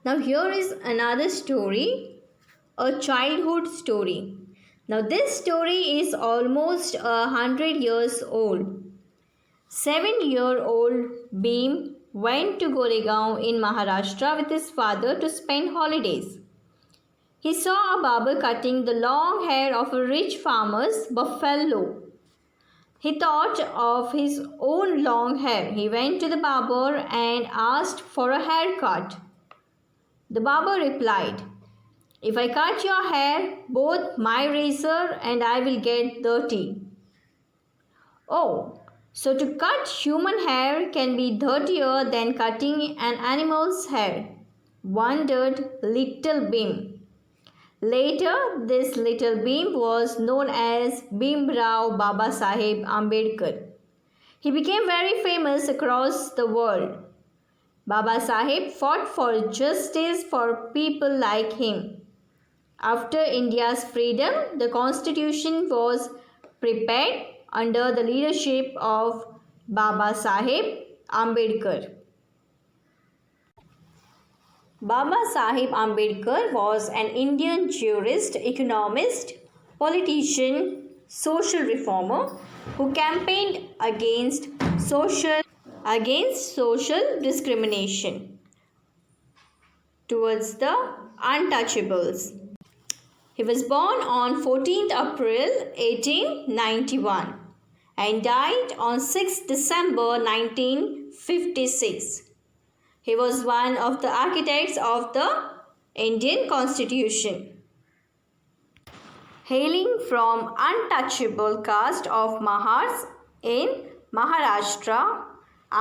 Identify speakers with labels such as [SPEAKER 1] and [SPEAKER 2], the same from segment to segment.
[SPEAKER 1] Now, here is another story, a childhood story. Now, this story is almost 100 years old. 7-year-old Bhim went to Goregaon in Maharashtra with his father to spend holidays. He saw a barber cutting the long hair of a rich farmer's buffalo. He thought of his own long hair. He went to the barber and asked for a haircut. The barber replied, "If I cut your hair, both my razor and I will get dirty." "Oh, so to cut human hair can be dirtier than cutting an animal's hair," wondered little Bhim. Later, this little Bhim was known as Bhimrao Babasaheb Ambedkar. He became very famous across the world. Baba Saheb fought for justice for people like him. After India's freedom, the constitution was prepared under the leadership of Baba Saheb Ambedkar. Baba Saheb Ambedkar was an Indian jurist, economist, politician, social reformer who campaigned against social discrimination towards the untouchables. He was born on 14th April 1891 and died on 6th December 1956. He was one of the architects of the Indian Constitution. Hailing from untouchable caste of Mahars in Maharashtra,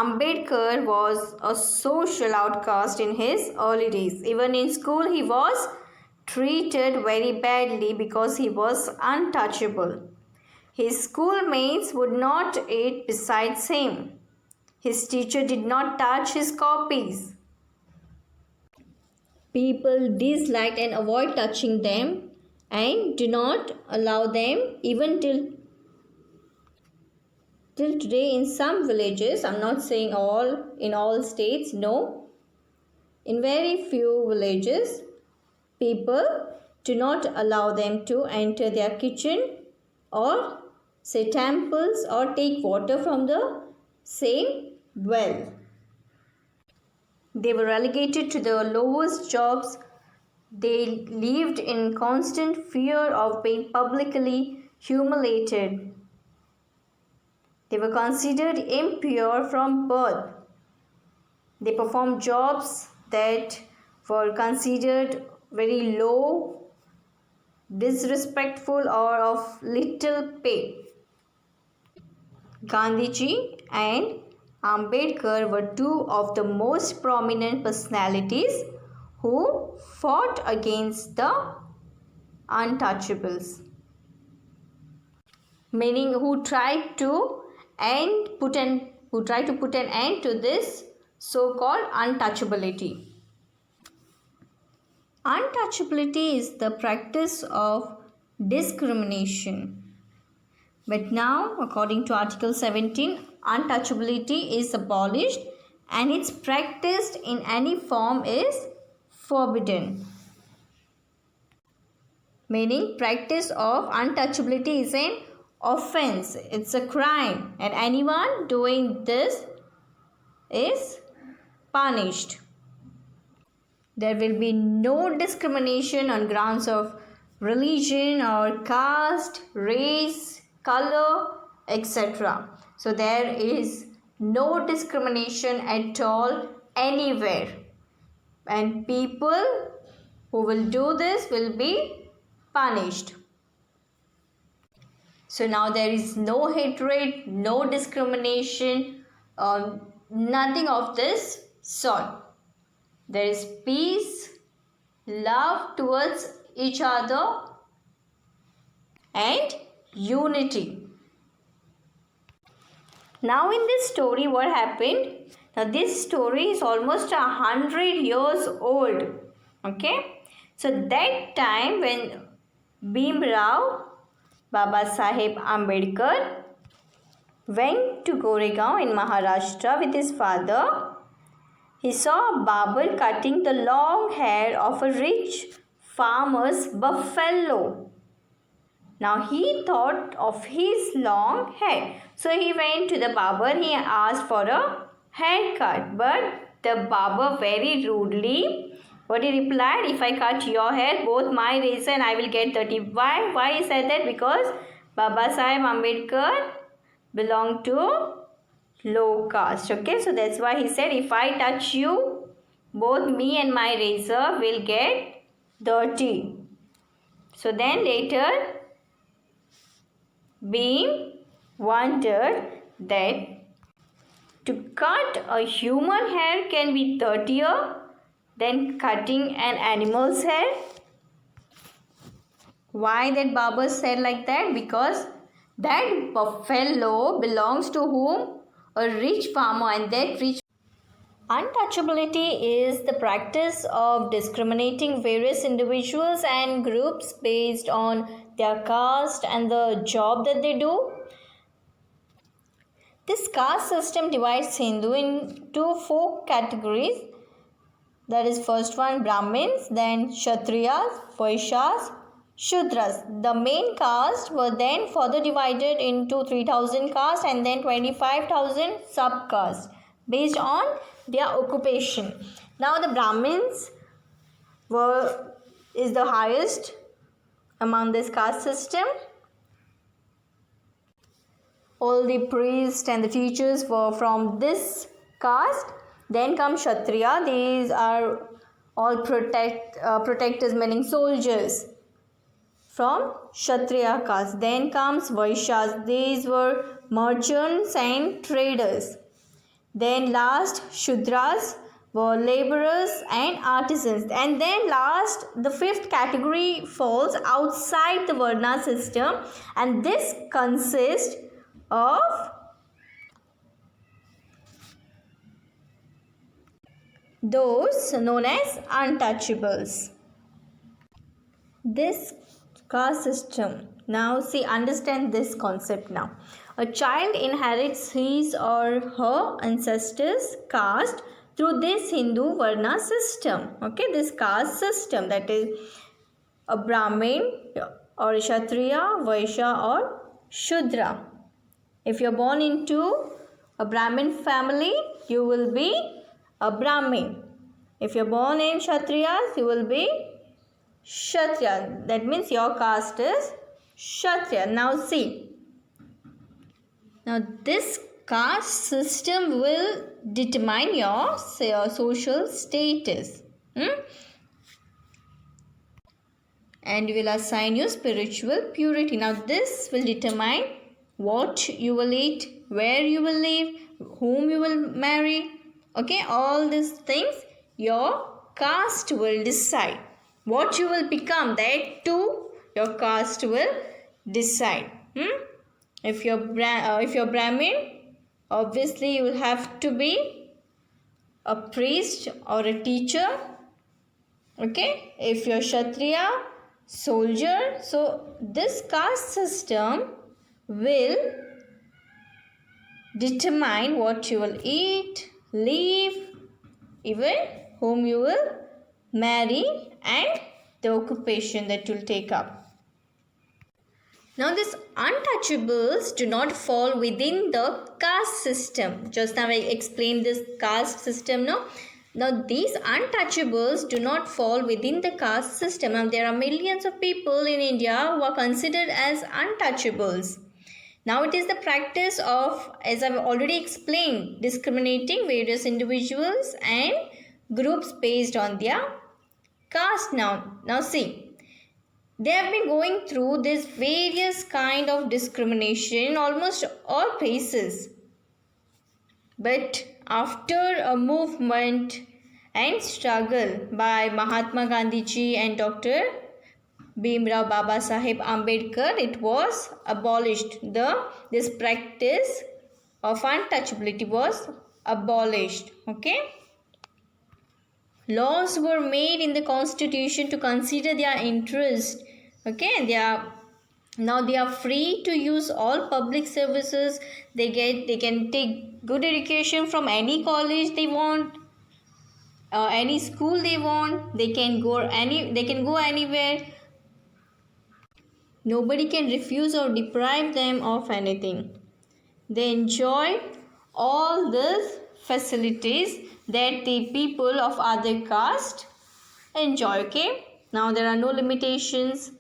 [SPEAKER 1] Ambedkar was a social outcast in his early days. Even in school, he was treated very badly because he was untouchable. His schoolmates would not eat besides him. His teacher did not touch his copies. People disliked and avoid touching them and do not allow them even till today in some villages. I'm not saying in all states, no. In very few villages, people do not allow them to enter their kitchen or say temples or take water from the same well. They were relegated to the lowest jobs. They lived in constant fear of being publicly humiliated. They were considered impure from birth. They performed jobs that were considered very low, disrespectful, or of little pay. Gandhiji and Ambedkar were two of the most prominent personalities who fought against the untouchables, meaning who tried to put an end to this so-called untouchability. Untouchability is the practice of discrimination. But now, according to Article 17, untouchability is abolished and its practiced in any form is forbidden. Meaning, practice of untouchability is an offense, it's a crime, and anyone doing this is punished. There will be no discrimination on grounds of religion or caste, race, color, etc. So there is no discrimination at all anywhere, and people who will do this will be punished. So now there is no hatred, no discrimination, nothing of this sort. There is peace, love towards each other, and unity. Now in this story, what happened? Now this story is almost 100 years old. Okay. So that time when Bhimrao Baba Saheb Ambedkar went to Goregaon in Maharashtra with his father, He saw a barber cutting the long hair of a rich farmer's buffalo. Now he thought of his long hair. So he went to the barber. He asked for a haircut. But the barber very rudely, what he replied, if I cut your hair, both my razor and I will get 30. Why he said that? Because Baba Sahib Ambedkar belonged to low caste. Okay, so that's why he said, if I touch you, both me and my razor will get dirty. So then later, Bhim wondered that to cut a human hair can be dirtier than cutting an animal's hair. Why that barber said like that? Because that buffalo belongs to whom? A rich farmer, and that rich. Untouchability is the practice of discriminating various individuals and groups based on their caste and the job that they do. This caste system divides Hindu into 4 categories. That is, first one Brahmins, then Kshatriyas, Vaishyas, Shudras. The main caste were then further divided into 3,000 castes and then 25,000 sub-castes based on their occupation. Now the Brahmins is the highest among this caste system. All the priests and the teachers were from this caste. Then comes Kshatriya. These are all protectors, meaning soldiers from Kshatriya caste. Then comes Vaishyas. These were merchants and traders. Then last Shudras were laborers and artisans. And then last, the 5th category falls outside the Varna system, and this consists of those known as untouchables. This caste system. Now see, understand this concept now. A child inherits his or her ancestors' caste through this Hindu Varna system. Okay, this caste system, that is a Brahmin or a Kshatriya, Vaishya or Shudra. If you are born into a Brahmin family, you will be a Brahmin. If you are born in Kshatriyas, you will be Kshatriya. That means your caste is Kshatriya. Now see. Now this caste system will determine your social status. And will assign you spiritual purity. Now this will determine what you will eat, where you will live, whom you will marry. Okay, all these things your caste will decide. What you will become, that too your caste will decide. If you're Brahmin, obviously you will have to be a priest or a teacher. Okay, if you're Kshatriya, soldier. So this caste system will determine what you will eat, live, even whom you will marry, and the occupation that you will take up. Now these untouchables do not fall within the caste system. Just now I explained this caste system. Now these untouchables do not fall within the caste system. Now there are millions of people in India who are considered as untouchables. Now it is the practice of, as I've already explained, discriminating various individuals and groups based on their caste. Now see. They have been going through this various kind of discrimination in almost all places. But after a movement and struggle by Mahatma Gandhi ji and Dr. Bhimrao Baba Sahib Ambedkar, it was abolished. This practice of untouchability was abolished. Okay. Laws were made in the constitution to consider their interest. Okay, they are free to use all public services. They can take good education from any college they want. any school they want. They can go anywhere. Nobody can refuse or deprive them of anything. They enjoy all these facilities that the people of other caste enjoy. Okay, now there are no limitations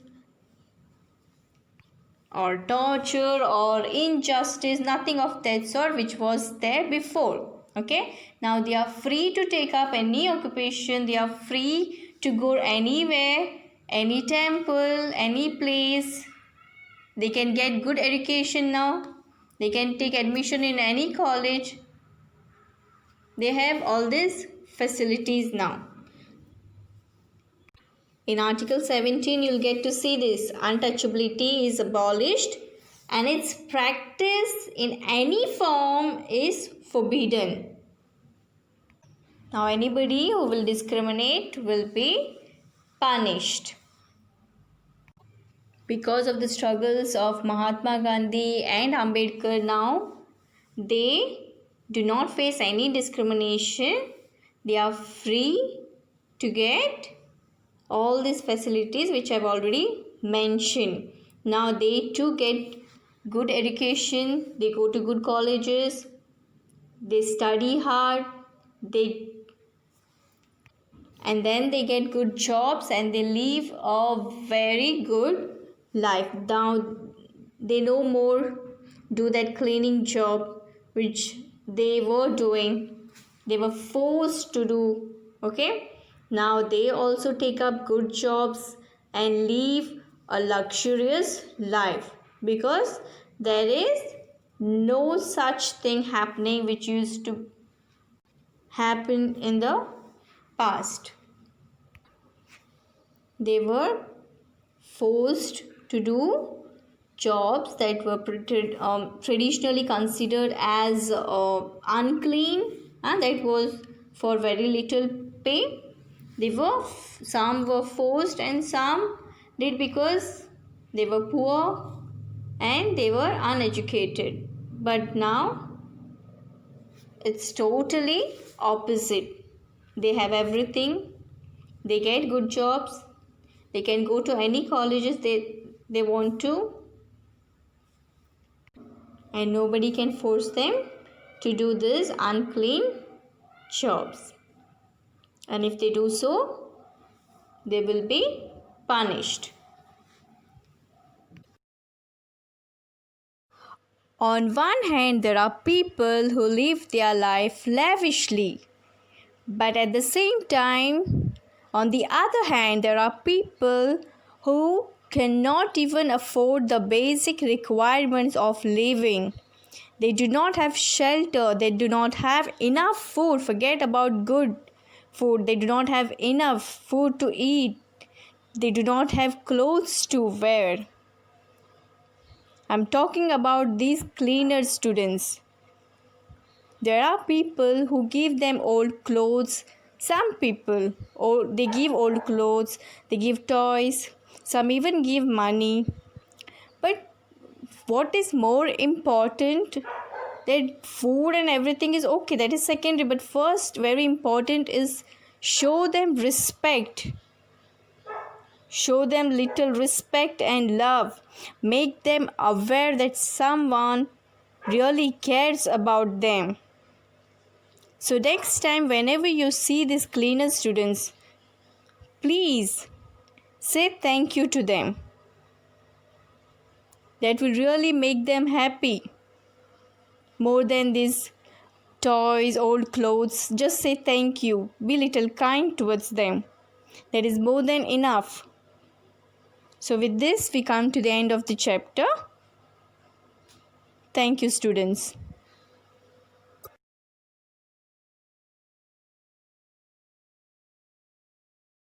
[SPEAKER 1] or torture or injustice, nothing of that sort which was there before. Okay, now they are free to take up any occupation. They are free to go anywhere, any temple, any place. They can get good education now. They can take admission in any college. They have all these facilities now. In Article 17, you'll get to see this. Untouchability is abolished and its practice in any form is forbidden. Now, anybody who will discriminate will be punished. Because of the struggles of Mahatma Gandhi and Ambedkar now, they do not face any discrimination. They are free to get all these facilities which I have already mentioned. Now they too get good education. They go to good colleges. They study hard. And then they get good jobs and they live a very good life. Now they no more do that cleaning job which they were doing. They were forced to do. Okay, now they also take up good jobs and live a luxurious life, because there is no such thing happening which used to happen in the past. They were forced to do jobs that were traditionally considered as unclean, and that was for very little pay. Some were forced and some did because they were poor and they were uneducated. But now it's totally opposite. They have everything. They get good jobs. They can go to any colleges they want to. And nobody can force them to do these unclean jobs. And if they do so, they will be punished. On one hand, there are people who live their life lavishly. But at the same time, on the other hand, there are people who cannot even afford the basic requirements of living. They do not have shelter. They do not have enough food. Forget about good food. They do not have enough food to eat. They do not have clothes to wear. I'm talking about these cleaner students. There are people who give them old clothes. Some people, they give old clothes, they give toys, some even give money. But what is more important, that food and everything is okay, that is secondary. But first, very important is show them respect. Show them little respect and love. Make them aware that someone really cares about them. So next time, whenever you see these cleaner students, please say thank you to them. That will really make them happy. More than these toys, old clothes, just say thank you. Be little kind towards them. That is more than enough. So with this, we come to the end of the chapter. Thank you, students.